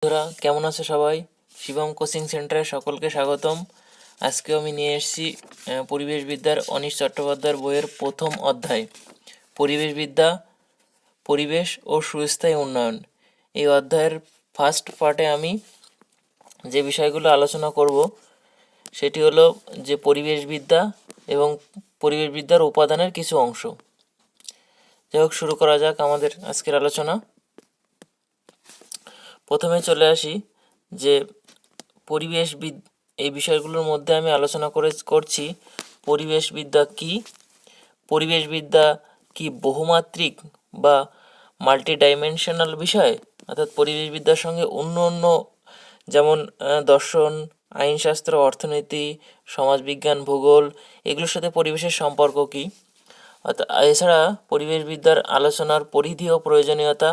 বন্ধুরা কেমন আছো সবাই? শিবম কোচিং সেন্টারে সকলকে স্বাগতম। আজকেও আমি নিয়ে এসেছি পরিবেশবিদ্যার অনিশ চট্টোপাধ্যায়ের বইয়ের প্রথম অধ্যায়, পরিবেশবিদ্যা, পরিবেশ ও সুস্থায়ী উন্নয়ন। এই অধ্যায়ের ফার্স্ট পার্টে আমি যে বিষয়গুলো আলোচনা করব সেটি হলো যে পরিবেশবিদ্যা এবং পরিবেশবিদ্যার উপাদানের কিছু অংশ। যাই হোক, শুরু করা যাক আমাদের আজকের আলোচনা। প্রথমে চলে আসি যে পরিবেশবিদ এই বিষয়গুলোর মধ্যে আমি আলোচনা করছি পরিবেশবিদ্যা কী। পরিবেশবিদ্যা কি বহুমাত্রিক বা মাল্টি ডাইমেনশনাল বিষয়, অর্থাৎ পরিবেশবিদ্যার সঙ্গে অন্য অন্য যেমন দর্শন, আইনশাস্ত্র, অর্থনীতি, সমাজবিজ্ঞান, ভূগোল, এগুলোর সাথে পরিবেশের সম্পর্ক কী। অর্থাৎ এছাড়া পরিবেশবিদ্যার আলোচনার পরিধি ও প্রয়োজনীয়তা,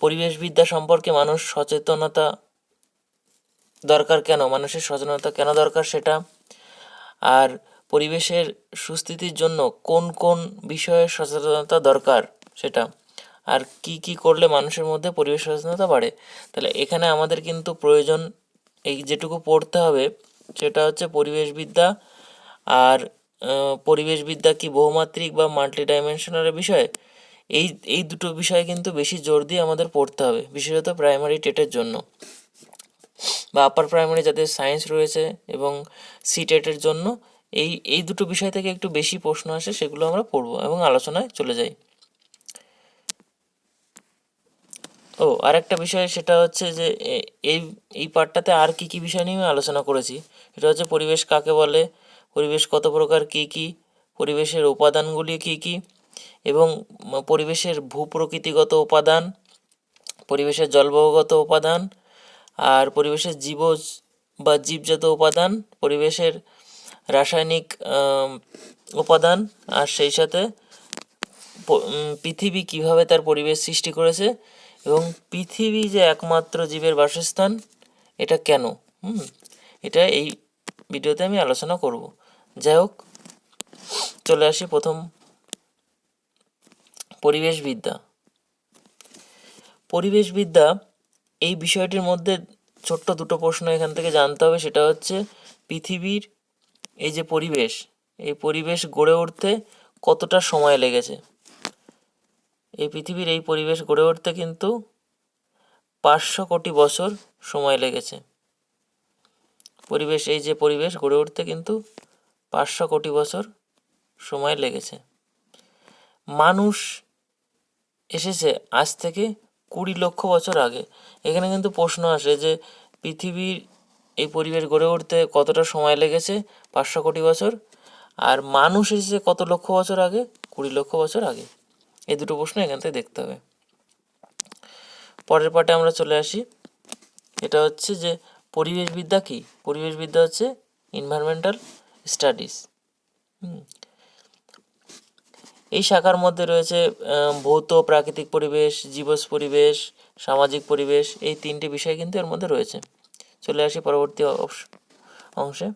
পরিবেশবিদ্যা সম্পর্কে সচেতনতা দরকার কেন, মানুষের সচেতনতা কেন দরকার সেটা, আর পরিবেশের সুস্থিতির জন্য কোন কোন বিষয়ে সচেতনতা দরকার সেটা, আর কি কি করলে মানুষের মধ্যে পরিবেশ সচেতনতা বাড়ে। তাহলে এখানে আমাদের কিন্তু প্রয়োজন এই যেটুকু পড়তে হবে সেটা হচ্ছে পরিবেশবিদ্যা আর পরিবেশবিদ্যা কি বহুমাত্রিক বা মাল্টি ডাইমেনশনালের বিষয়। এই এই দুটো বিষয়ে কিন্তু বেশি জোর দিয়ে আমাদের পড়তে হবে, বিশেষত প্রাইমারি টেটের জন্য বা আপার প্রাইমারি যাদের সায়েন্স রয়েছে এবং সি টেটের জন্য এই এই দুটো বিষয় থেকে একটু বেশি প্রশ্ন আসে, সেগুলো আমরা পড়বো এবং আলোচনায় চলে যাই। আর একটা বিষয় সেটা হচ্ছে যে এই এই পার্টটাতে আর কি কি বিষয় নিয়ে আমি আলোচনা করেছি সেটা হচ্ছে পরিবেশ কাকে বলে, পরিবেশ কত প্রকার, কী কী, পরিবেশের উপাদানগুলি কী কী, এবং পরিবেশের ভূপ্রকৃতিগত উপাদান, পরিবেশের জলবায়ুগত উপাদান, আর পরিবেশের জীবজ বা জীবজাত উপাদান, পরিবেশের রাসায়নিক উপাদান, আর সেই সাথে পৃথিবী কিভাবে তার পরিবেশ সৃষ্টি করেছে এবং পৃথিবী যে একমাত্র জীবের বাসস্থান এটা কেন, এটা এই ভিডিওতে আমি আলোচনা করব। যাই হোক, চলে আসি প্রথম পরিবেশবিদ্যা। পরিবেশবিদ্যা এই বিষয়টির মধ্যে ছোট্ট দুটো প্রশ্ন এখান থেকে জানতে হবে, সেটা হচ্ছে পৃথিবীর এই যে পরিবেশ, এই পরিবেশ গড়ে উঠতে কতটা সময় লেগেছে। এই পৃথিবীর এই পরিবেশ গড়ে উঠতে কিন্তু 500 কোটি বছর সময় লেগেছে। এই যে পরিবেশ গড়ে উঠতে কিন্তু 500 কোটি বছর সময় লেগেছে। মানুষ এসেছে আজ থেকে 20 লক্ষ বছর আগে। এখানে কিন্তু প্রশ্ন আসে যে পৃথিবীর এই পরিবেশ গড়ে উঠতে কতটা সময় লেগেছে, 500 কোটি বছর, আর মানুষ এসেছে কত লক্ষ বছর আগে, 20 লক্ষ বছর আগে। এই দুটো প্রশ্ন এখান থেকে দেখতে হবে। পরের পার্টে আমরা চলে আসি, এটা হচ্ছে যে পরিবেশবিদ্যা কী। পরিবেশবিদ্যা হচ্ছে এনভায়রনমেন্টাল স্টাডিজ। এই শাখার মধ্যে রয়েছে ভৌত প্রাকৃতিক পরিবেশ, জীবস পরিবেশ, সামাজিক পরিবেশ, এই তিনটি বিষয় কিন্তু এর মধ্যে রয়েছে। চলে আসি পরবর্তী অংশে।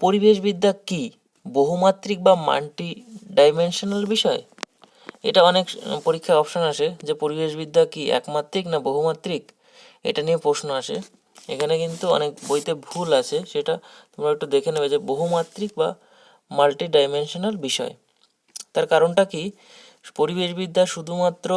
পরিবেশবিদ্যা কি বহুমাত্রিক বা মাল্টি ডাইমেনশনাল বিষয়? এটা অনেক পরীক্ষায় অপশন আসে যে পরিবেশবিদ্যা কি একমাত্রিক না বহুমাত্রিক, এটা নিয়ে প্রশ্ন আসে। এখানে কিন্তু অনেক বইতে ভুল আছে, সেটা তোমরা একটু দেখে নেবে যে বহুমাত্রিক বা মাল্টি ডাইমেনশনাল বিষয়। তার কারণটা কি, পরিবেশবিদ্যা শুধুমাত্র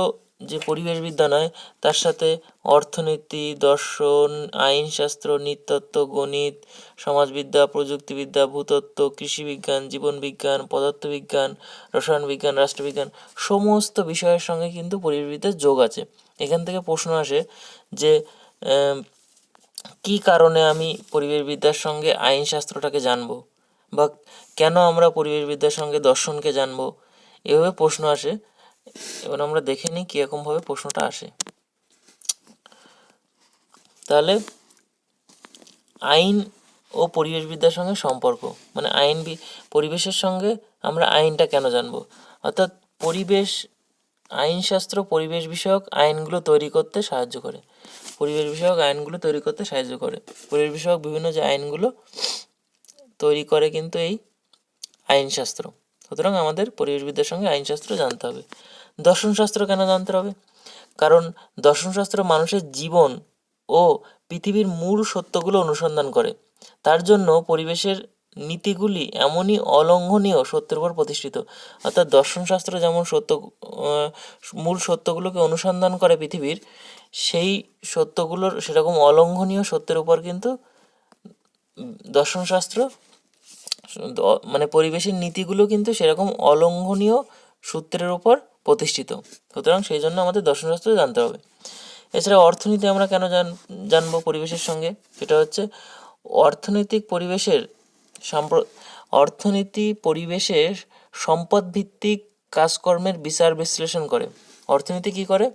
যে পরিবেশবিদ্যা নয়, তার সাথে অর্থনীতি, দর্শন, আইনশাস্ত্র, নৃতত্ত্ব, গণিত, সমাজবিদ্যা, প্রযুক্তিবিদ্যা, ভূতত্ত্ব, কৃষিবিজ্ঞান, জীবনবিজ্ঞান, পদার্থবিজ্ঞান, রসায়ন বিজ্ঞান, রাষ্ট্রবিজ্ঞান, সমস্ত বিষয়ের সঙ্গে কিন্তু পরিবেশবিদ্যার যোগ আছে। এখান থেকে প্রশ্ন আসে যে কী কারণে আমি পরিবেশবিদ্যার সঙ্গে আইনশাস্ত্রটাকে জানবো, বা কেন আমরা পরিবেশবিদ্যার সঙ্গে দর্শনকে জানবো, এভাবে প্রশ্ন আসে। এবার আমরা দেখে নিই কীরকমভাবে প্রশ্নটা আসে। তাহলে আইন ও পরিবেশবিদ্যার সঙ্গে সম্পর্ক, মানে পরিবেশের সঙ্গে আমরা আইনটা কেন জানবো, অর্থাৎ আইনশাস্ত্র পরিবেশ বিষয়ক আইনগুলো তৈরি করতে সাহায্য করে। পরিবেশ বিষয়ক বিভিন্ন যে আইনগুলো তৈরি করে কিন্তু এই আইনশাস্ত্র। সুতরাং আমাদের পরিবেশবিদ্যার সঙ্গে আইনশাস্ত্র জানতে হবে। দর্শনশাস্ত্র কেন জানতে হবে? কারণ দর্শনশাস্ত্র মানুষের জীবন ও পৃথিবীর মূল সত্যগুলো অনুসন্ধান করে। তার জন্য পরিবেশের নীতিগুলি এমনই অলঙ্ঘনীয় সত্যের উপর প্রতিষ্ঠিত। অর্থাৎ দর্শনশাস্ত্র যেমন মূল সত্যগুলোকে অনুসন্ধান করে পৃথিবীর, সেই সত্যগুলোর সেরকম অলঙ্ঘনীয় সত্যের উপর কিন্তু দর্শনশাস্ত্র মানে পরিবেশের নীতিগুলো কিন্তু সেরকম অলঙ্ঘনীয় সূত্রের উপর প্রতিষ্ঠিত। সুতরাং সেই জন্য আমাদের দর্শনশাস্ত্র জানতে হবে। এছাড়া অর্থনীতি আমরা কেন জানবো পরিবেশের সঙ্গে, সেটা হচ্ছে অর্থনীতি পরিবেশের সম্পদ ভিত্তিক কাজকর্মের বিচার বিশ্লেষণ করে। অর্থনীতি কি করে?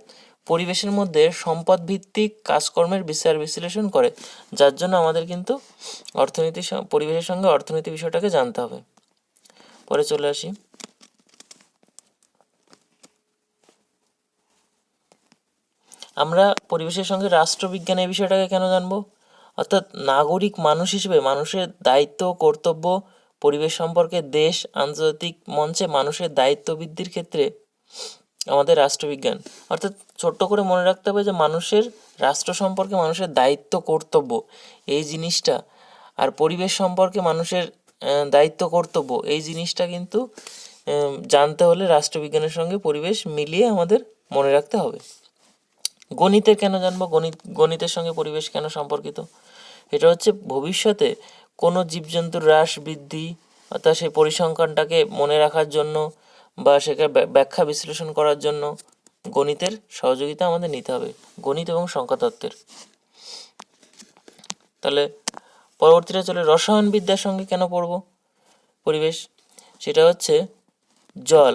পরিবেশের মধ্যে সম্পদ ভিত্তিক কাজকর্মের বিচার বিশ্লেষণ করে, যার জন্য আমাদের কিন্তু পরিবেশের সঙ্গে অর্থনীতি বিষয়টাকে জানতে হবে। পরে চলে আসি, আমরা পরিবেশের সঙ্গে রাষ্ট্রবিজ্ঞান এই বিষয়টাকে কেন জানবো? অর্থাৎ নাগরিক মানুষ হিসেবে মানুষের দায়িত্ব কর্তব্য পরিবেশ সম্পর্কে দেশ আন্তর্জাতিক মঞ্চে মানুষের দায়িত্ব বৃদ্ধির ক্ষেত্রে আমাদের রাষ্ট্রবিজ্ঞান, অর্থাৎ ছোট্ট করে মনে রাখতে হবে যে মানুষের রাষ্ট্র সম্পর্কে মানুষের দায়িত্ব কর্তব্য এই জিনিসটা, আর পরিবেশ সম্পর্কে মানুষের দায়িত্ব কর্তব্য এই জিনিসটা কিন্তু জানতে হলে রাষ্ট্রবিজ্ঞানের সঙ্গে পরিবেশ মিলিয়ে আমাদের মনে রাখতে হবে। গণিতের কেন জানবো? গণিতের সঙ্গে পরিবেশ কেন সম্পর্কিত? এটা হচ্ছে ভবিষ্যতে কোনো জীবজন্তুর হ্রাস বৃদ্ধি অর্থাৎ সেই পরিসংখ্যানটাকে মনে রাখার জন্য বা সেটার ব্যাখ্যা বিশ্লেষণ করার জন্য গণিতের সহযোগিতা আমাদের নিতে হবে, গণিত এবং সংখ্যাতত্ত্বের। তাহলে পরবর্তীটা চলে রসায়নবিদ্যার সঙ্গে কেন পড়ব পরিবেশ, সেটা হচ্ছে জল,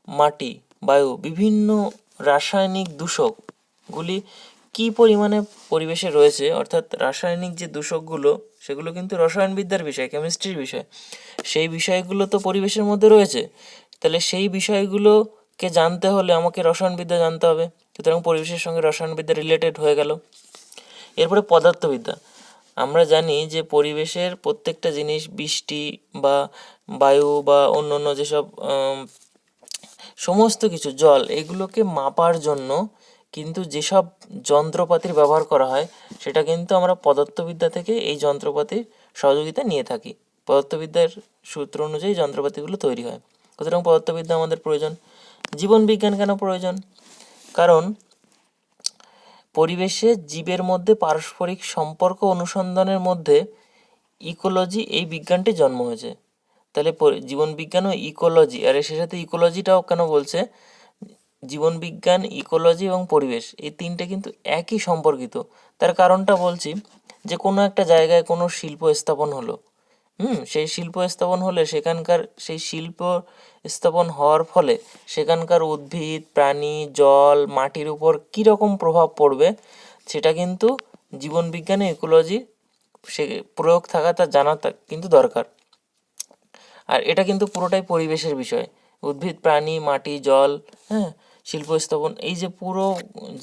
মাটি, বায়ু, বিভিন্ন রাসায়নিক দূষকগুলি কী পরিমাণে পরিবেশে রয়েছে, অর্থাৎ রাসায়নিক যে দূষকগুলো সেগুলো কিন্তু রসায়নবিদ্যার বিষয়, কেমিস্ট্রির বিষয়, সেই বিষয়গুলো তো পরিবেশের মধ্যে রয়েছে। তাহলে সেই বিষয়গুলোকে জানতে হলে আমাকে রসায়নবিদ্যা জানতে হবে, সুতরাং পরিবেশের সঙ্গে রসায়নবিদ্যা রিলেটেড হয়ে গেল। এরপরে পদার্থবিদ্যা, আমরা জানি যে পরিবেশের প্রত্যেকটা জিনিস, বৃষ্টি বা বায়ু বা অন্য অন্য যেসব সমস্ত কিছু, জল, এগুলোকে মাপার জন্য কিন্তু যেসব যন্ত্রপাতির ব্যবহার করা হয় সেটা কিন্তু আমরা পদার্থবিদ্যা থেকে এই যন্ত্রপাতির সহযোগিতা নিয়ে থাকি। পদার্থবিদ্যার সূত্র অনুযায়ী যন্ত্রপাতিগুলো তৈরি হয়, সুতরাং পদার্থবিদ্যা আমাদের প্রয়োজন। জীবনবিজ্ঞান কেন প্রয়োজন? কারণ পরিবেশে জীবের মধ্যে পারস্পরিক সম্পর্ক অনুসন্ধানের মধ্যে ইকোলজি এই বিজ্ঞানটি জন্ম হয়েছে। তাহলে জীবনবিজ্ঞান ও ইকোলজি, আর এর সাথে ইকোলজিটাও কেন বলছে, জীবনবিজ্ঞান, ইকোলজি এবং পরিবেশ এই তিনটে কিন্তু একই সম্পর্কিত। তার কারণটা বলছি, যে কোনো একটা জায়গায় কোনো শিল্প স্থাপন হলো, সেই শিল্প স্থাপন হলে সেখানকার সেই শিল্প স্থাপন হওয়ার ফলে সেখানকার উদ্ভিদ, প্রাণী, জল, মাটির উপর কীরকম প্রভাব পড়বে সেটা কিন্তু জীবনবিজ্ঞানে ইকোলজি সে প্রয়োগ থাকা, তার জানা কিন্তু দরকার। আর এটা কিন্তু পুরোটাই পরিবেশের বিষয়, উদ্ভিদ, প্রাণী, মাটি, জল, শিল্প স্থাপন, এই যে পুরো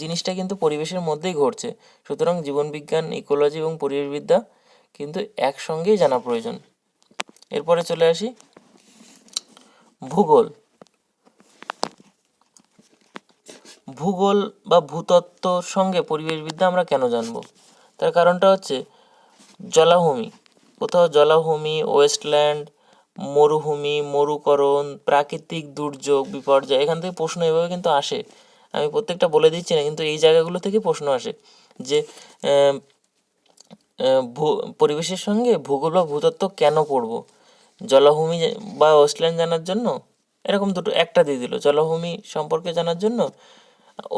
জিনিসটা কিন্তু পরিবেশের মধ্যেই ঘটছে। সুতরাং জীবনবিজ্ঞান, ইকোলজি এবং পরিবেশবিদ্যা কিন্তু একসঙ্গেই জানা প্রয়োজন। এরপরে চলে আসি ভূগোল বা ভূতত্ত্বর সঙ্গে পরিবেশবিদ্যা আমরা কেন জানবো? তার কারণটা হচ্ছে জলাভূমি, কোথাও জলাভূমি, ওয়েস্টল্যান্ড, মরুভূমি, মরুকরণ, প্রাকৃতিক দুর্যোগ, বিপর্যয়, এখান থেকে প্রশ্ন এভাবে কিন্তু আসে। আমি প্রত্যেকটা বলে দিচ্ছি না, কিন্তু এই জায়গাগুলো থেকে প্রশ্ন আসে যে পরিবেশের সঙ্গে ভূগোল বা ভূতত্ত্ব কেন পড়বো? জলাভূমি বা ওয়েস্টল্যান্ড জানার জন্য, এরকম দুটো, একটা দিয়ে দিল জলাভূমি সম্পর্কে জানার জন্য,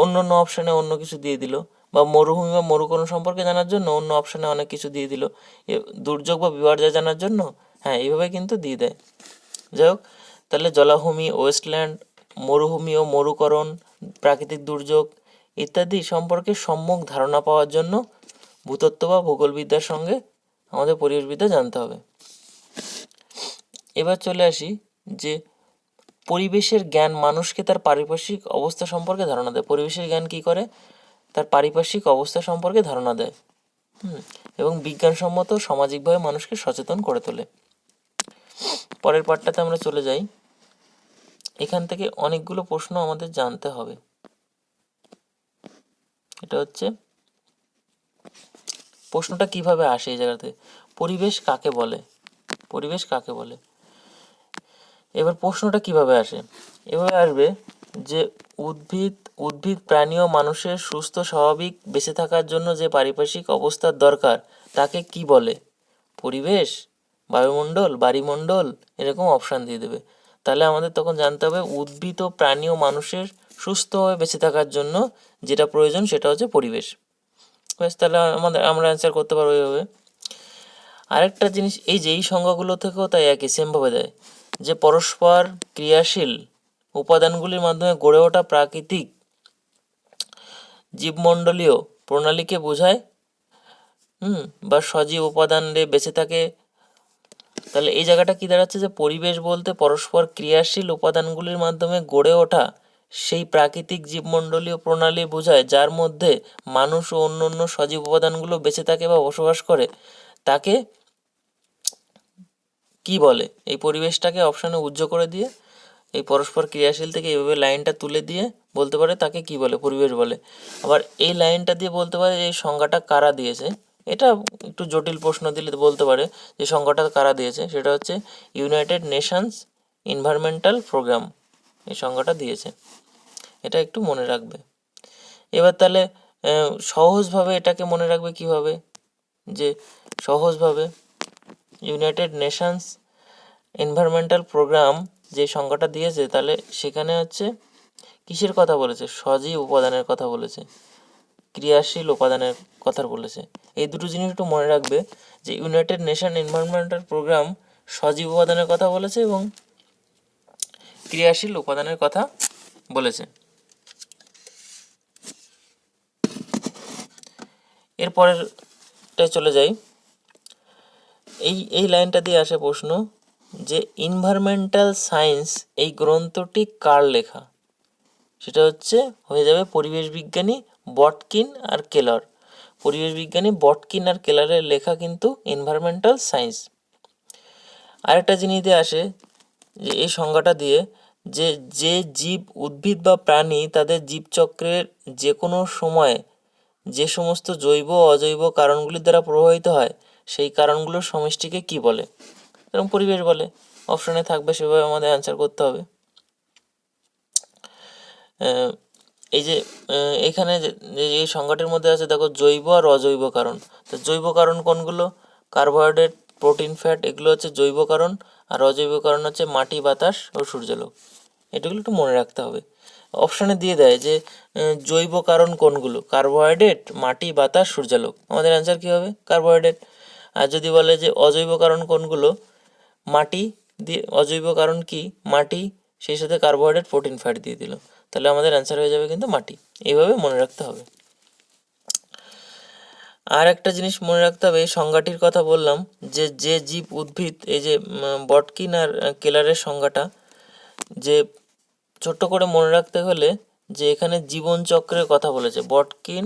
অন্য অন্য অপশানে অন্য কিছু দিয়ে দিল, বা মরুভূমি বা মরুকরণ সম্পর্কে জানার জন্য অন্য অপশানে অনেক কিছু দিয়ে দিল, দুর্যোগ বা বিপর্যয় জানার জন্য, এইভাবে কিন্তু দিয়ে দেয়। যাই হোক, তাহলে জলাভূমি, ওয়েস্টল্যান্ড, মরুভূমি ও মরুকরণ, প্রাকৃতিক দুর্যোগ ইত্যাদি সম্পর্কে সম্যক ধারণা পাওয়ার জন্য ভূতত্ত্ব বা ভূগোলবিদ্যার সঙ্গে আমাদের পরিবেশবিদ্যা জানতে হবে। এবার চলে আসি যে পরিবেশের জ্ঞান মানুষকে তার পারিপার্শ্বিক অবস্থা সম্পর্কে ধারণা দেয়। পরিবেশের জ্ঞান কী করে? তার পারিপার্শ্বিক অবস্থা সম্পর্কে ধারণা দেয়, এবং বিজ্ঞানসম্মত সামাজিকভাবে মানুষকে সচেতন করে তোলে। পরের পার্টটাতে আমরা চলে যাই। এখান থেকে অনেকগুলো প্রশ্ন আমাদের জানতে হবে। এটা হচ্ছে প্রশ্নটা কিভাবে আসে এই জায়গাতে, পরিবেশ কাকে বলে, পরিবেশ কাকে বলে। এবার প্রশ্নটা কিভাবে আসে, এভাবে আসবে যে উদ্ভিদ উদ্ভিদ প্রাণী ও মানুষের সুস্থ স্বাভাবিক বেঁচে থাকার জন্য যে পারিপার্শ্বিক অবস্থার দরকার তাকে কি বলে, পরিবেশ, বায়ুমণ্ডল, বাড়িমণ্ডল, এরকম অপশান দিয়ে দেবে। তাহলে আমাদের তখন জানতে হবে উদ্ভিদ ও প্রাণী ও মানুষের সুস্থভাবে বেঁচে থাকার জন্য যেটা প্রয়োজন সেটা হচ্ছে পরিবেশ। ব্যাস, তাহলে আমরা অ্যান্সার করতে পারবো এইভাবে। আরেকটা জিনিস, এই যে এই সংজ্ঞাগুলো থেকেও তাই একই সেমভাবে দেয় যে পরস্পর ক্রিয়াশীল উপাদানগুলির মাধ্যমে গড়ে ওঠা প্রাকৃতিক জীবমণ্ডলীয় প্রণালীকে বোঝায়, বা সজীব উপাদানে বেঁচে থাকে। তাহলে এই জায়গাটা কি দাঁড়াচ্ছে যে পরিবেশ বলতে পরস্পর ক্রিয়াশীল উপাদানগুলির মাধ্যমে গড়ে ওঠা সেই প্রাকৃতিক জীবমণ্ডলীয় প্রণালী বোঝায় যার মধ্যে মানুষ ও অন্য অন্য সজীব উপাদানগুলো বেঁচে থাকে বা বসবাস করে, তাকে কি বলে। এই পরিবেশটাকে অপশানে উজ্জ্ব করে দিয়ে এই পরস্পর ক্রিয়াশীল থেকে এইভাবে লাইনটা তুলে দিয়ে বলতে পারে তাকে কি বলে, পরিবেশ বলে। আবার এই লাইনটা দিয়ে বলতে পারে এই সংজ্ঞাটা কারা দিয়েছে। এটা একটু জটিল প্রশ্ন দিলে বলতে পারে যে সংজ্ঞাটা কারা দিয়েছে, সেটা হচ্ছে ইউনাইটেড নেশনস এনভায়রনমেন্টাল প্রোগ্রাম, এই সংজ্ঞাটা দিয়েছে। এটা একটু মনে রাখবে। এবার তাহলে সহজভাবে এটাকে মনে রাখবে কিভাবে, যে সহজভাবে ইউনাইটেড নেশনস এনভায়রনমেন্টাল প্রোগ্রাম যে সংজ্ঞাটা দিয়েছে, তাহলে সেখানে হচ্ছে কিসের কথা বলেছে, সজীব উপাদানের কথা বলেছে, ক্রিয়াশীল উপাদানের কথা বলেছে। এই দুটো জিনিস একটু মনে রাখবে যে ইউনাইটেড নেশন এনভায়রনমেন্টাল প্রোগ্রাম সজীব উপাদানের কথা বলেছে এবং ক্রিয়াশীল উপাদানের কথা বলেছে। এরপরেরটা চলে যাই, এই লাইনটা দিয়ে আসে প্রশ্ন যে এনভায়রনমেন্টাল সায়েন্স এই গ্রন্থটি কার লেখা, সেটা হচ্ছে হয়ে যাবে পরিবেশ বিজ্ঞানী বটকিন আর কেলার। পরিবেশ বিজ্ঞানী বটকিন আর কেলারের লেখা কিন্তু এনভায়রনমেন্টাল সায়েন্স। আরেকটা জিনিস দিয়ে আসে যে এই সংজ্ঞাটা দিয়ে যে যে জীব উদ্ভিদ বা প্রাণী তাদের জীবচক্রের যে কোনো সময় যে সমস্ত জৈব ও অজৈব কারণগুলির দ্বারা প্রভাবিত হয় সেই কারণগুলোর সমষ্টিকে কি বলে, এরকম পরিবেশ বলে। অপশনে থাকবে, সেভাবে আমাদের অ্যান্সার করতে হবে। এই যে এখানে যে এই সংজ্ঞাটির মধ্যে আছে দেখো জৈব আর অজৈব কারণ। তো জৈব কারণ কোনগুলো, কার্বোহাইড্রেট, প্রোটিন, ফ্যাট, এগুলো হচ্ছে জৈব কারণ। আর অজৈব কারণ হচ্ছে মাটি, বাতাস ও সূর্যালোক। এগুলো একটু মনে রাখতে হবে। অপশানে দিয়ে দেয় যে জৈব কারণ কোনগুলো, কার্বোহাইড্রেট, মাটি, বাতাস, সূর্যালোক। আমাদের অ্যান্সার কী হবে, কার্বোহাইড্রেট। আর যদি বলে যে অজৈব কারণ কোনগুলো, মাটি দিয়ে, অজৈব কারণ কি, মাটি, সেই সাথে কার্বোহাইড্রেট, প্রোটিন, ফ্যাট দিয়ে দিল, তাহলে আমাদের অ্যান্সার হয়ে যাবে কিন্তু মাটি। এইভাবে মনে রাখতে হবে। আর একটা জিনিস মনে রাখতে হবে, এই সংজ্ঞাটির কথা বললাম যে যে জীব উদ্ভিদ, এই যে বটকিন আর কেলারের সংজ্ঞাটা যে ছোট্ট করে মনে রাখতে হলে যে এখানে জীবনচক্রের কথা বলেছে, বটকিন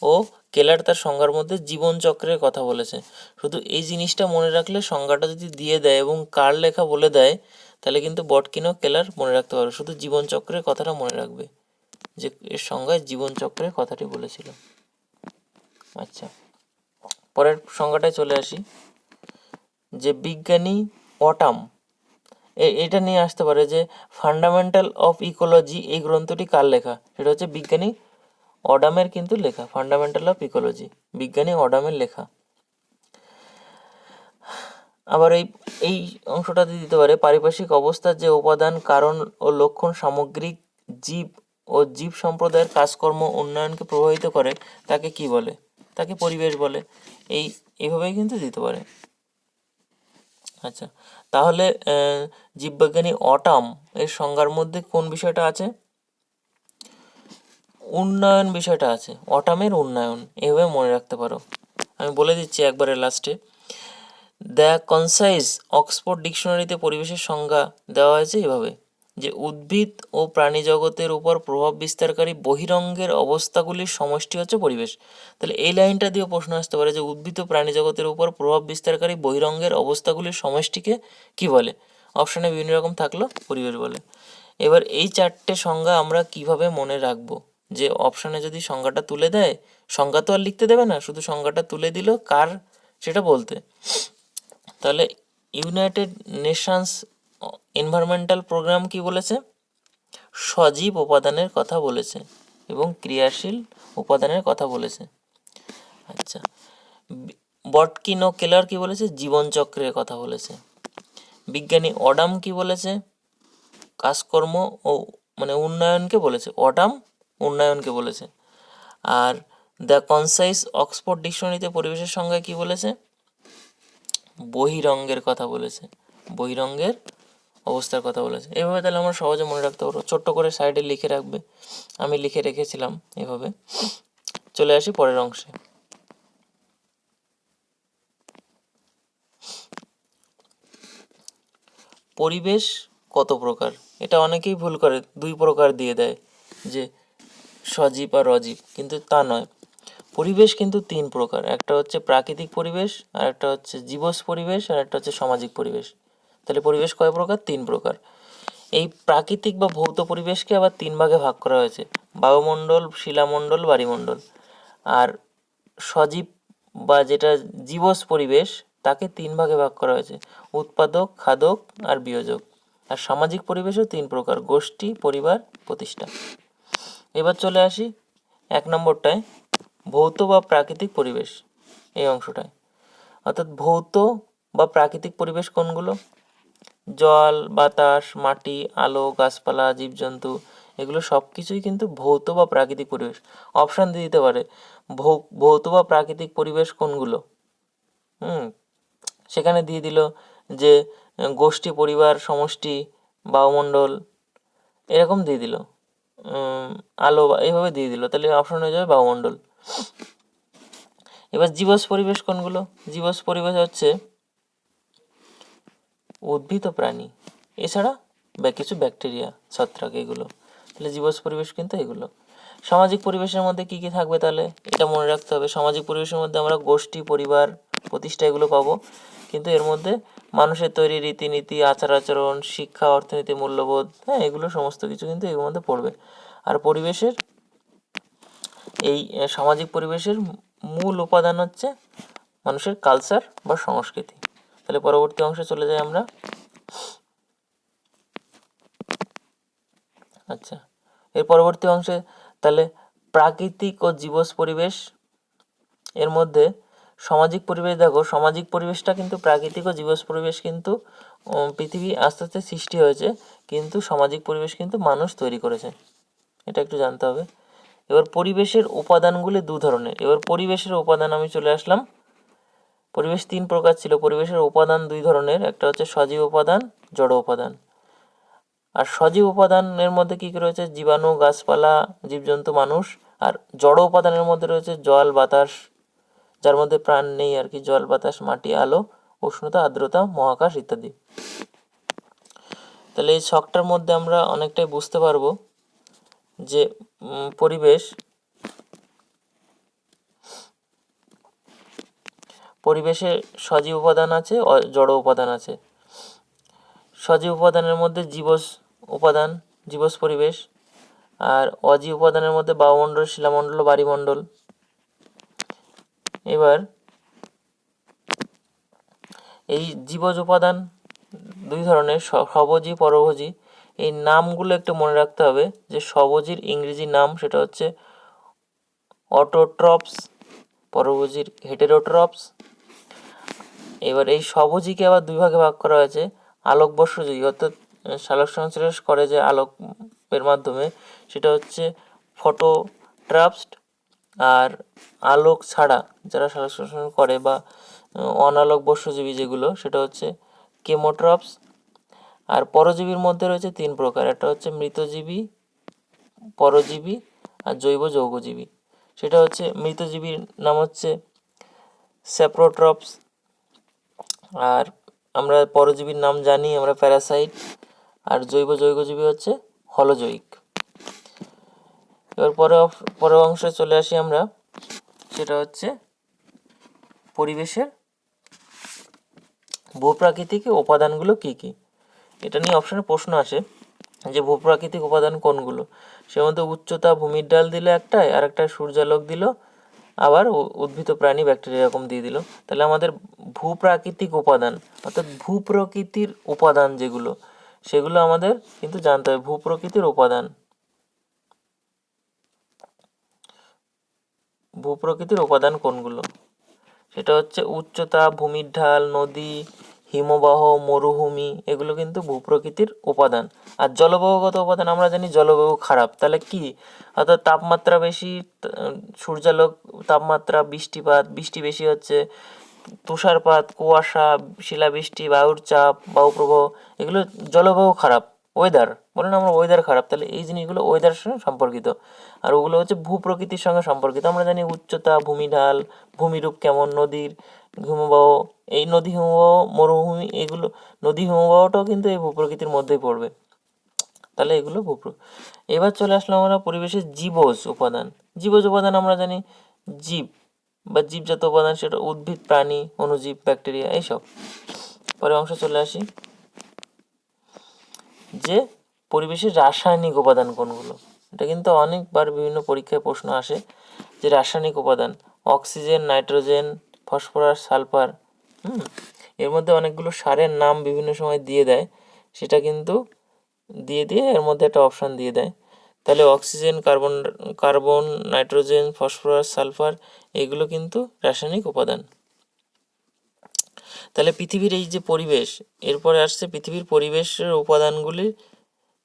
ও কেলার তার সংজ্ঞার মধ্যে জীবনচক্রের কথা বলেছে। শুধু এই জিনিসটা মনে রাখলে সংজ্ঞাটা যদি দিয়ে দেয় এবং কার লেখা বলে দেয়, তাহলে কিন্তু বটকিন ও কেলার মনে রাখতে পারবে। শুধু জীবনচক্রের কথাটা মনে রাখবে যে এর সংজ্ঞায় জীবনচক্রের কথাটি বলেছিল। আচ্ছা, পরের সংজ্ঞাটায় চলে আসি যে বিজ্ঞানী অটাম, এটা নিয়ে আসতে পারে যে ফান্ডামেন্টাল অফ ইকোলজি এই গ্রন্থটি কার লেখা, সেটা হচ্ছে বিজ্ঞানী অডামের কিন্তু লেখা। ফান্ডামেন্টাল অফ ইকোলজি বিজ্ঞানী অডামের লেখা। আবার এই অংশটাতে দিতে পারে পারিপার্শ্বিক অবস্থার যে উপাদান, কারণ ও লক্ষণ সামগ্রিক জীব ও জীব সম্প্রদায়ের কাজকর্ম উন্নয়নকে প্রভাবিত করে তাকে কি বলে, তাকে পরিবেশ বলে। এইভাবেই কিন্তু দিতে পারে। আচ্ছা, তাহলে জীববিজ্ঞানী অটাম এর সংজ্ঞার মধ্যে কোন বিষয়টা আছে, উন্নয়ন বিষয়টা আছে, অটামের উন্নয়ন, এভাবে মনে রাখতে পারো। আমি বলে দিচ্ছি একবারে লাস্টে, দ্য কনসাইজ অক্সফোর্ড ডিকশনারিতে পরিবেশের সংজ্ঞা দেওয়া হয়েছে এভাবে যে উদ্ভিদ ও প্রাণী জগতের উপর প্রভাব বিস্তারকারী বহিরঙ্গের অবস্থাগুলির সমষ্টি হচ্ছে পরিবেশ। তাহলে এই লাইনটা দিয়েও প্রশ্ন আসতে পারে যে উদ্ভিদ ও প্রাণী জগতের উপর প্রভাব বিস্তারকারী বহিরঙ্গের অবস্থাগুলির সমষ্টিকে কি বলে, অপশানে বিভিন্ন রকম থাকলো, পরিবেশ বলে। এবার এই চারটে সংজ্ঞা আমরা কিভাবে মনে রাখবো, যে অপশানে যদি সংজ্ঞাটা তুলে দেয়, সংজ্ঞা তো আর লিখতে দেবে না, শুধু সংজ্ঞাটা তুলে দিল কার সেটা বলতে। তাহলে ইউনাইটেড নেশনস এনভায়রনমেন্টাল প্রোগ্রাম কি বলেছে? সজীব উপাদানের কথা বলেছে এবং ক্রিয়াশীল উপাদানের কথা বলেছে। আচ্ছা, বটকিন ও কেলার কি বলেছে? জীবনচক্রের কথা বলেছে। বিজ্ঞানী অডাম কি বলেছে? কাজকর্ম ও উন্নয়নকে বলেছে। অডাম উন্নয়নকে বলেছে। আর দ্য কনসাইস অক্সফোর্ড ডিকশনারিতে পরিবেশের সংজ্ঞা কি বলেছে? বহিরঙ্গের কথা বলেছে, বহিরঙ্গের অবস্থার কথা বলেছে। এভাবে তাহলে আমরা সহজে মনে রাখতে পারবো, ছোট্ট করে সাইডে লিখে রাখবে, আমি লিখে রেখেছিলাম এভাবে। চলে আসি পরের অংশে। পরিবেশ কত প্রকার? এটা অনেকেই ভুল করে, 2 প্রকার দিয়ে দেয়, যে সজীব আর অজীব, কিন্তু তা নয়। পরিবেশ কিন্তু 3 প্রকার, একটা হচ্ছে প্রাকৃতিক পরিবেশ, আর একটা হচ্ছে জীবস পরিবেশ, আর একটা হচ্ছে সামাজিক পরিবেশ। তাহলে পরিবেশ কয় প্রকার? 3 প্রকার। এই প্রাকৃতিক বা ভৌত পরিবেশকে আবার 3 ভাগে ভাগ করা হয়েছে: বায়ুমণ্ডল, শিলামণ্ডল, বায়ুমণ্ডল। আর সজীব বা যেটা জীবস পরিবেশ, তাকে 3 ভাগে ভাগ করা হয়েছে: উৎপাদক, খাদক আর বিয়োজক। আর সামাজিক পরিবেশও 3 প্রকার: গোষ্ঠী, পরিবার, প্রতিষ্ঠা। এবার চলে আসি 1 নম্বরটায়, ভৌত বা প্রাকৃতিক পরিবেশ, এই অংশটায়। অর্থাৎ ভৌত বা প্রাকৃতিক পরিবেশ কোনগুলো? জল, বাতাস, মাটি, আলো, গাছপালা, জীবজন্তু, এগুলো সব কিছুই কিন্তু ভৌত বা প্রাকৃতিক পরিবেশ। অপশান দিয়ে দিতে পারে, ভৌত বা প্রাকৃতিক পরিবেশ কোনগুলো। সেখানে দিয়ে দিল যে গোষ্ঠী, পরিবার, সমষ্টি, বায়ুমণ্ডল, এরকম দিয়ে দিল, আলো, এইভাবে দিয়ে দিল, তাহলে অপশন হয়ে যাবে বায়ুমণ্ডল। এবার জীবস পরিবেশ কোনগুলো? জীবস পরিবেশ হচ্ছে উদ্ভিদ ও প্রাণী, এছাড়া কিছু ব্যাকটেরিয়া, ছত্রাক, এগুলো। তাহলে জীবস পরিবেশ কিন্তু এগুলো। সামাজিক পরিবেশের মধ্যে কি কি থাকবে? তাহলে এটা মনে রাখতে হবে, সামাজিক পরিবেশের মধ্যে আমরা গোষ্ঠী, পরিবার, প্রতিষ্ঠা, এগুলো পাবো। কিন্তু এর মধ্যে মানুষের তৈরি রীতিনীতি, আচার আচরণ, শিক্ষা, অর্থনীতি, মূল্যবোধ, হ্যাঁ, এগুলো সমস্ত কিছু কিন্তু এর মধ্যে পড়বে। আর পরিবেশের এই সামাজিক পরিবেশের মূল উপাদান হচ্ছে মানুষের কালচার বা সংস্কৃতি। তাহলে পরবর্তী অংশে চলে যাই আমরা। আচ্ছা, এর পরবর্তী অংশে তাহলে প্রাকৃতিক ও জীবস পরিবেশ, এর মধ্যে সামাজিক পরিবেশ, দেখো সামাজিক পরিবেশটা কিন্তু প্রাকৃতিক ও জীবস পরিবেশ কিন্তু পৃথিবী আস্তে আস্তে সৃষ্টি হয়েছে, কিন্তু সামাজিক পরিবেশ কিন্তু মানুষ তৈরি করেছে, এটা একটু জানতে হবে। এবার পরিবেশের উপাদানগুলি 2 ধরনের। এবার পরিবেশের উপাদান আমি চলে আসলাম। পরিবেশ 3 প্রকার ছিল, পরিবেশের উপাদান 2 ধরনের, একটা হচ্ছে সজীব উপাদান, জড় উপাদান। আর সজীব উপাদানের মধ্যে কী কী রয়েছে? জীবাণু, গাছপালা, জীবজন্তু, মানুষ। আর জড় উপাদানের মধ্যে রয়েছে জল, বাতাস, যার মধ্যে প্রাণ নেই আর কি, জল, বাতাস, মাটি, আলো, উষ্ণতা, আর্দ্রতা, মহাকাশ ইত্যাদি। তাহলে এই ছকটার মধ্যে আমরা অনেকটাই বুঝতে পারবো যে পরিবেশে সজীব উপাদান আছে, জড় উপাদান আছে। সজীব উপাদানের মধ্যে জীবস উপাদান, জীবস পরিবেশ। আর অজীব উপাদানের মধ্যে বায়ুমণ্ডল, শিলামণ্ডল, বায়ুমণ্ডল। এবার এই জীবজ উপাদান 2 ধরনের, স্বভোজী, পরভোজী। এই নামগুলো একটু মনে রাখতে হবে, যে স্বভোজীর ইংরেজি নাম সেটা হচ্ছে অটোট্রপস, পরভোজীর হেটেরোট্রপস। এবার এই স্বভোজীকে আবার 2 ভাগে ভাগ করা হয়েছে: আলোকবর্ষজীবী, অর্থাৎ সালোক সংশ্লেষ করে যে আলোকের মাধ্যমে, সেটা হচ্ছে ফটোট্রপস। আর আলোক ছাড়া যারা সালোক সংশ্লেষণ করে বা অনালোক বর্ষজীবী যেগুলো, সেটা হচ্ছে কেমোট্রপস। আর পরজীবীর মধ্যে রয়েছে 3 প্রকার, একটা হচ্ছে মৃতজীবী, পরজীবী আর জৈব যৌগজীবী। সেটা হচ্ছে মৃতজীবীর নাম হচ্ছে স্যাপ্রোট্রপস, আর আমরা পরজীবীর নাম জানি আমরা প্যারাসাইট, আর জৈব যৌগজীবী হচ্ছে হলোজৈক। এবার পরের অংশে চলে আসি আমরা, সেটা হচ্ছে পরিবেশের ভূপ্রাকৃতিক উপাদানগুলো কি কি। এটা নিয়ে অপশনে প্রশ্ন আসে যে ভূপ্রাকৃতিক উপাদান কোনগুলো। সে মধ্যে উচ্চতা ভূমির ঢাল দিল একটাই, আর একটা সূর্যালোক দিল, আবার উদ্ভিদ প্রাণী ব্যাকটেরিয়া এরকম দিয়ে দিল। তাহলে আমাদের ভূপ্রাকৃতিক উপাদান অর্থাৎ ভূপ্রকৃতির উপাদান যেগুলো, সেগুলো আমাদের কিন্তু জানতে হবে। ভূপ্রকৃতির উপাদান, ভূপ্রকৃতির উপাদান কোনগুলো? সেটা হচ্ছে উচ্চতা, ভূমির ঢাল, নদী, হিমবাহ, মরুভূমি, এগুলো কিন্তু ভূপ্রকৃতির উপাদান। আর জলবায়ুগত উপাদান আমরা জানি জলবায়ু খারাপ, তাহলে কি? অর্থাৎ তাপমাত্রা বেশি, সূর্যালোক, তাপমাত্রা, বৃষ্টিপাত, বৃষ্টি বেশি হচ্ছে, তুষারপাত, কুয়াশা, শিলাবৃষ্টি, বায়ুর চাপ, বায়ুপ্রবাহ, এগুলো জলবায়ু খারাপ, ওয়েদার বলে না আমরা, ওয়েদার খারাপ। তাহলে এই জিনিসগুলো ওয়েদারের সঙ্গে সম্পর্কিত, আর ওগুলো হচ্ছে ভূপ্রকৃতির সঙ্গে সম্পর্কিত। আমরা জানি উচ্চতা, ভূমিঢাল, ভূমিরূপ কেমন, নদীর হিমবাহ, এই নদী হিমবাহ, মরুভূমি, এগুলো নদী হিমবাহটাও কিন্তু এই ভূপ্রকৃতির মধ্যেই পড়বে। তাহলে এগুলো এবার চলে আসলাম আমরা পরিবেশের জীবজ উপাদান। জীবজ উপাদান আমরা জানি জীব বা জীবজাত উপাদান, সেটা উদ্ভিদ, প্রাণী, অণুজীব, ব্যাকটেরিয়া, এইসব। পরের অংশ চলে আসি, যে পরিবেশের রাসায়নিক উপাদান কোনগুলো। এটা কিন্তু অনেকবার বিভিন্ন পরীক্ষায় প্রশ্ন আসে, যে রাসায়নিক উপাদান অক্সিজেন, নাইট্রোজেন, ফসফরাস, সালফার। এর মধ্যে অনেকগুলো সারের নাম বিভিন্ন সময় দিয়ে দেয়, সেটা কিন্তু দিয়ে এর মধ্যে একটা অপশান দিয়ে দেয়। তাহলে oxygen, carbon, nitrogen, phosphorus, sulphur, এগুলো কিন্তু রাসায়নিক উপাদান। তাহলে পৃথিবীর এই যে পরিবেশ, এরপরে আসছে পৃথিবীর পরিবেশের উপাদানগুলি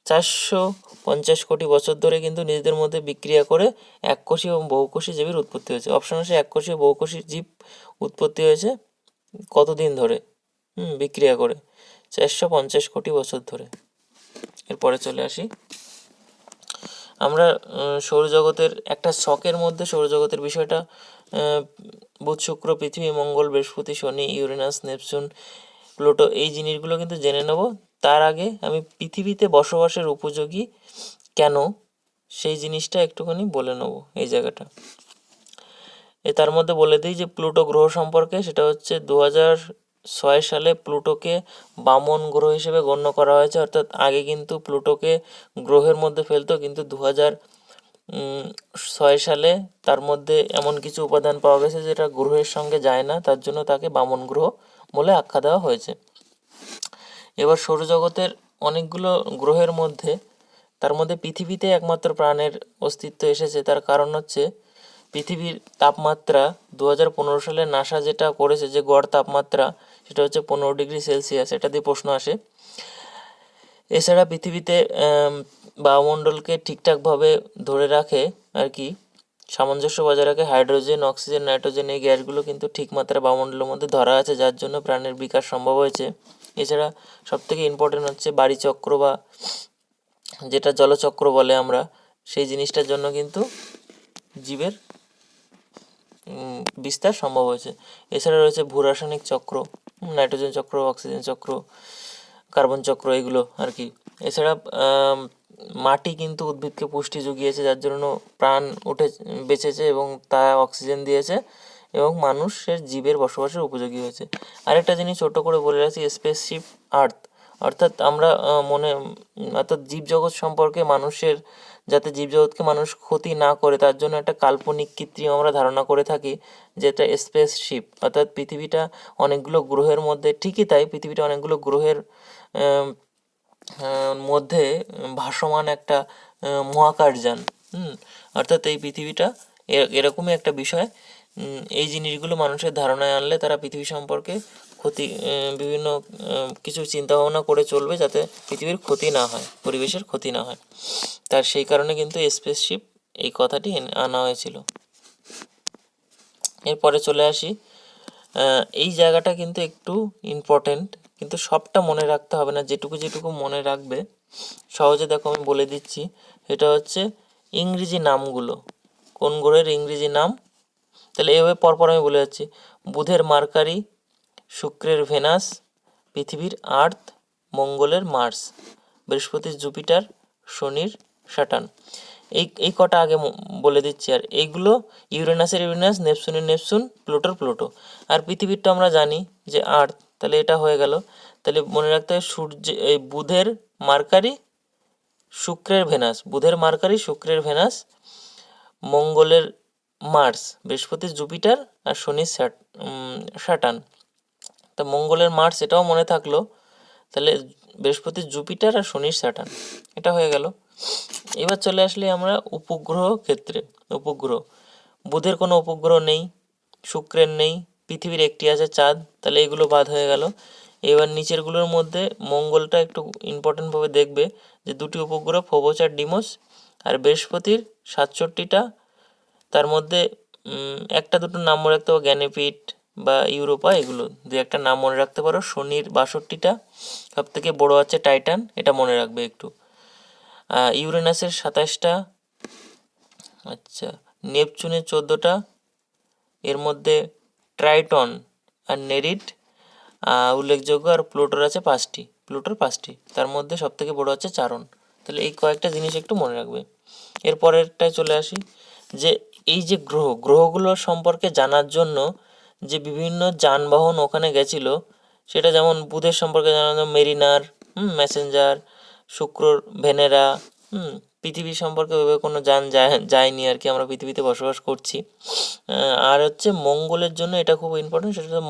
450 কোটি বছর ধরে কিন্তু নিজেদের মধ্যে বিক্রিয়া করে এককোষী এবং বহুকোষী জীবের উৎপত্তি হয়েছে। অপশন আছে এককোষী ও বহুকোষী জীব উৎপত্তি হয়েছে কতদিন ধরে? বিক্রিয়া করে 450 কোটি বছর ধরে। এরপরে চলে আসি আমরা সৌরজগতের একটা ছকের মধ্যে সৌরজগতের বিষয়টা, বুধ, শুক্র, পৃথিবী, মঙ্গল, বৃহস্পতি, শনি, ইউরেনাস, নেপচুন, প্লুটো, এই জিনিসগুলো কিন্তু জেনে নেব। তার আগে আমি পৃথিবীতে বসবাসের উপযোগী কেন সেই জিনিসটা একটুখানি বলে নেব এই জায়গাটা। তার মধ্যে বলে দিই যে প্লুটো গ্রহ সম্পর্কে, সেটা হচ্ছে 2006 সালে প্লুটোকে বামন গ্রহ হিসেবে গণ্য করা হয়েছে। অর্থাৎ আগে কিন্তু প্লুটোকে গ্রহের মধ্যে ফেলতো, কিন্তু 2006 সালে তার মধ্যে এমন কিছু উপাদান পাওয়া গেছে যেটা গ্রহের সঙ্গে যায় না, তার জন্য তাকে বামন গ্রহ বলে আখ্যা দেওয়া হয়েছে। এবার সৌরজগতের অনেকগুলো গ্রহের মধ্যে, তার মধ্যে পৃথিবীতে একমাত্র প্রাণের অস্তিত্ব এসেছে। তার কারণ হচ্ছে পৃথিবীর তাপমাত্রা 2015 সালে নাসা যেটা করেছে, যে গড় তাপমাত্রা, সেটা হচ্ছে 15°C, এটা দিয়ে প্রশ্ন আসে। এছাড়া পৃথিবীতে বায়ুমণ্ডলকে ঠিকঠাকভাবে ধরে রাখে আর কি, সামঞ্জস্য বজায় রাখে হাইড্রোজেন, অক্সিজেন, নাইট্রোজেন, এই গ্যাসগুলো কিন্তু ঠিক মাত্রায় বায়ুমণ্ডলের মধ্যে ধরা আছে, যার জন্য প্রাণের বিকাশ সম্ভব হয়েছে। এছাড়া সবথেকে ইম্পর্টেন্ট হচ্ছে বাড়িচক্র বা যেটা জলচক্র বলে আমরা, সেই জিনিসটার জন্য কিন্তু জীবের বিস্তার সম্ভব হয়েছে। এছাড়া রয়েছে ভূরাসায়নিক চক্র, নাইট্রোজেন চক্র, অক্সিজেন চক্র, কার্বন চক্র, এগুলো আর কি। এছাড়া মাটি কিন্তু উদ্ভিদকে পুষ্টি জুগিয়েছে, যার জন্য প্রাণ বেঁচেছে এবং তা অক্সিজেন দিয়েছে এবং মানুষের জীবের বসবাসের উপযোগী হয়েছে। আরেকটা জিনিস ছোট করে বলে রাখছি, স্পেসশিপ আর্থ, অর্থাৎ আমরা অর্থাৎ জীবজগৎ সম্পর্কে মানুষের, যাতে জীবজগৎকে মানুষ ক্ষতি না করে তার জন্য একটা কাল্পনিক কৃত্রিম আমরা ধারণা করে থাকি, যেটা স্পেসশিপ। অর্থাৎ পৃথিবীটা অনেকগুলো গ্রহের মধ্যে, ঠিকই তাই, পৃথিবীটা অনেকগুলো গ্রহের মধ্যে ভাসমান একটা মহাকাশযান। অর্থাৎ এই পৃথিবীটা এরকমই একটা বিষয়। এই জিনিসগুলো মানুষের ধারণায় আনলে তারা পৃথিবী সম্পর্কে বিভিন্ন কিছু চিন্তাভাবনা করে চলবে, যাতে পৃথিবীর ক্ষতি না হয়, পরিবেশের ক্ষতি না হয়। তার সেই কারণে কিন্তু স্পেসশিপ এই কথাটি আনা হয়েছিল। এরপরে চলে আসি, এই জায়গাটা কিন্তু একটু ইম্পর্টেন্ট, কিন্তু সবটা মনে রাখতে হবে না, যেটুকু মনে রাখবে সহজে। দেখো আমি বলে দিচ্ছি, এটা হচ্ছে ইংরেজি নামগুলো, কোন গ্রহের ইংরেজি নাম। তাহলে এভাবে পরপর আমি বলে যাচ্ছি, বুধের মার্কারি, শুক্রের ভেনাস, পৃথিবীর আর্থ, মঙ্গলের মার্স, বৃহস্পতির জুপিটার, শনির স্যাটার্ন। এই কটা আগে বলে দিচ্ছি। আর এইগুলো ইউরেনাসের ইউরেনাস, নেপচুনের নেপচুন, প্লুটোর প্লুটো। আর পৃথিবীরটা আমরা জানি যে আর্থ, তাহলে এটা হয়ে গেল। তাহলে মনে রাখতে হবে এই বুধের মার্কারি, শুক্রের ভেনাস, বুধের মার্কারি, শুক্রের ভেনাস, মঙ্গলের মার্স, বৃহস্পতির জুপিটার আর শনির স্যাটার্ন। তা মঙ্গলের মার্স এটাও মনে থাকলো, তাহলে বৃহস্পতির জুপিটার আর শনির স্যাটার্ন, এটা হয়ে গেল। এবার চলে আসলে আমরা উপগ্রহ ক্ষেত্রে। উপগ্রহ, বুধের কোনো উপগ্রহ নেই, শুক্রের নেই, পৃথিবীর একটি আছে চাঁদ, তাহলে এগুলো বাদ হয়ে গেল। এবার নিচেরগুলোর মধ্যে মঙ্গলটা একটু ইম্পর্টেন্টভাবে দেখবে, যে দুটি উপগ্রহ ফোবস আর ডিমোস, আর বৃহস্পতির 67টা, তার মধ্যে একটা দুটো নাম মনে রাখতে পারো, জ্ঞানীপীঠ বা ইউরোপা, এগুলো দু একটা নাম মনে রাখতে পারো। শনির 62টা, সব থেকে বড় আছে টাইটান, এটা মনে রাখবে একটু। ইউরেনাসের 27টা, আচ্ছা, নেপচুনের 14টা, এর মধ্যে ট্রাইটন আর নেরিড উল্লেখযোগ্য, আর প্লুটোর আছে 5টি, প্লুটোর 5টি, তার মধ্যে সব থেকে বড় আছে চারণ। তাহলে এই কয়েকটা জিনিস একটু মনে রাখবে। এরপরেরটায় চলে আসি, যে এই যে গ্রহগুলোর সম্পর্কে জানার জন্য যে বিভিন্ন যানবাহন ওখানে গেছিলো, সেটা যেমন বুধের সম্পর্কে জানানো মেরিনার, মেসেঞ্জার, শুক্রর ভেনেরা, পৃথিবী সম্পর্কে ওইভাবে কোনো যান যায়নি আর কি, আমরা পৃথিবীতে বসবাস করছি। আর হচ্ছে মঙ্গলের জন্য এটা খুব ইম্পর্টেন্ট, সেটা হচ্ছে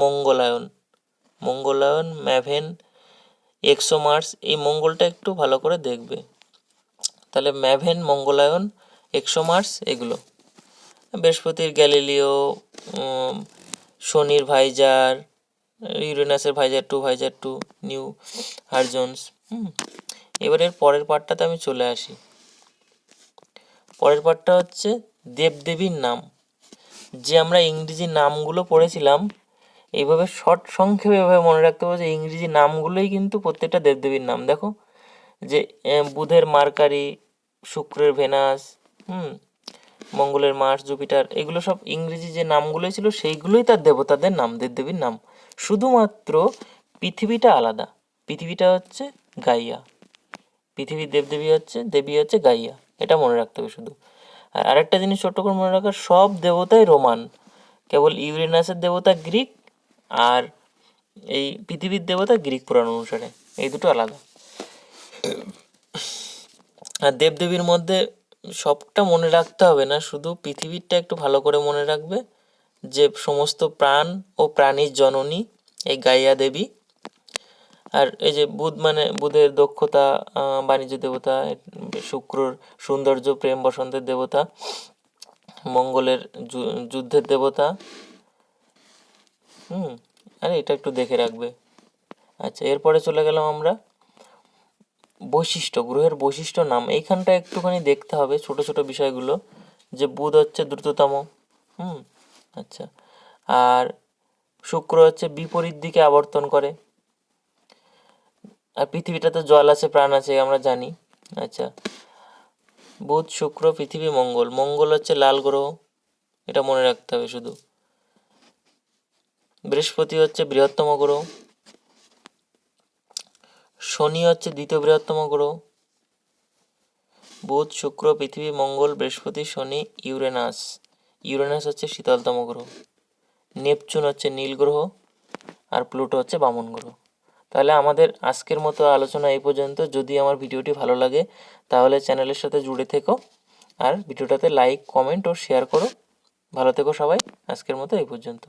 মঙ্গলায়ন, ম্যাভেন, এক্সোমার্স, এই মঙ্গলটা একটু ভালো করে দেখবে। তাহলে ম্যাভেন, মঙ্গলায়ন, এক্সোমার্স এগুলো। বৃহস্পতির গ্যালিলিও, শনির ভাইজার, ইউরেনাসের ভাইজার টু, নিউ হারজন্স। এবারের পরের পার্টটাতে আমি চলে আসি। পরের পার্টটা হচ্ছে দেবদেবীর নাম। যে আমরা ইংরেজি নামগুলো পড়েছিলাম, এইভাবে সংক্ষেপে এভাবে মনে রাখতে হবে যে ইংরেজি নামগুলোই কিন্তু প্রত্যেকটা দেবদেবীর নাম। দেখো, যে বুধের মার্কারি, শুক্রের ভেনাস, মঙ্গলের মার্স, জুপিটার, এগুলো সব ইংরেজি যে নামগুলোই ছিল সেইগুলোই তার দেবতাদের নাম, দেবদেবীর নাম। শুধুমাত্র পৃথিবীটা আলাদা, পৃথিবীটা হচ্ছে গাইয়া, পৃথিবীর দেবী হচ্ছে গাইয়া, এটা মনে রাখতে হবে শুধু। আর আরেকটা জিনিস ছোট্ট করে মনে রাখার, সব দেবতাই রোমান, কেবল ইউরেনাসের দেবতা গ্রিক, আর এই পৃথিবীর দেবতা গ্রিক পুরাণ অনুসারে, এই দুটো আলাদা। আর দেবদেবীর মধ্যে সবটা মনে রাখতে হবে না, শুধু পৃথিবীরটা একটু ভালো করে মনে রাখবে, যে সমস্ত প্রাণ ও প্রাণীর জননী এই গাইয়া দেবী। আর এই যে বুধ মানে বুধের দক্ষতা, বাণিজ্য দেবতা, শুক্রর সৌন্দর্য, প্রেম, বসন্তের দেবতা, মঙ্গলের যুদ্ধের দেবতা। আরে এটা একটু দেখে রাখবে। আচ্ছা, এরপরে চলে গেলাম আমরা বৈশিষ্ট্য, গ্রহের বৈশিষ্ট্য নাম। এইখানটা একটুখানি দেখতে হবে ছোট ছোট বিষয়গুলো, যে বুধ হচ্ছে দ্রুততম, আচ্ছা, আর শুক্র হচ্ছে বিপরীত দিকে আবর্তন করে, আর পৃথিবীটাতে জল আছে, প্রাণ আছে, আমরা জানি। আচ্ছা, বুধ, শুক্র, পৃথিবী, মঙ্গল হচ্ছে লাল গ্রহ, এটা মনে রাখতে হবে শুধু। বৃহস্পতি হচ্ছে বৃহত্তম গ্রহ, শনি হচ্ছে দ্বিতীয় বৃহত্তম গ্রহ। বুধ, শুক্র, পৃথিবী, মঙ্গল, বৃহস্পতি, শনি, ইউরেনাস হচ্ছে শীতলতম গ্রহ, নেপচুন হচ্ছে নীল গ্রহ, আর প্লুটো হচ্ছে বামন গ্রহ। তাহলে আমাদের আজকের মতো আলোচনা এই পর্যন্ত। যদি আমার ভিডিওটি ভালো লাগে তাহলে চ্যানেলের সাথে জুড়ে থেকো, আর ভিডিওটাতে লাইক, কমেন্ট ও শেয়ার করো। ভালো থেকো সবাই, আজকের মতো এই পর্যন্ত।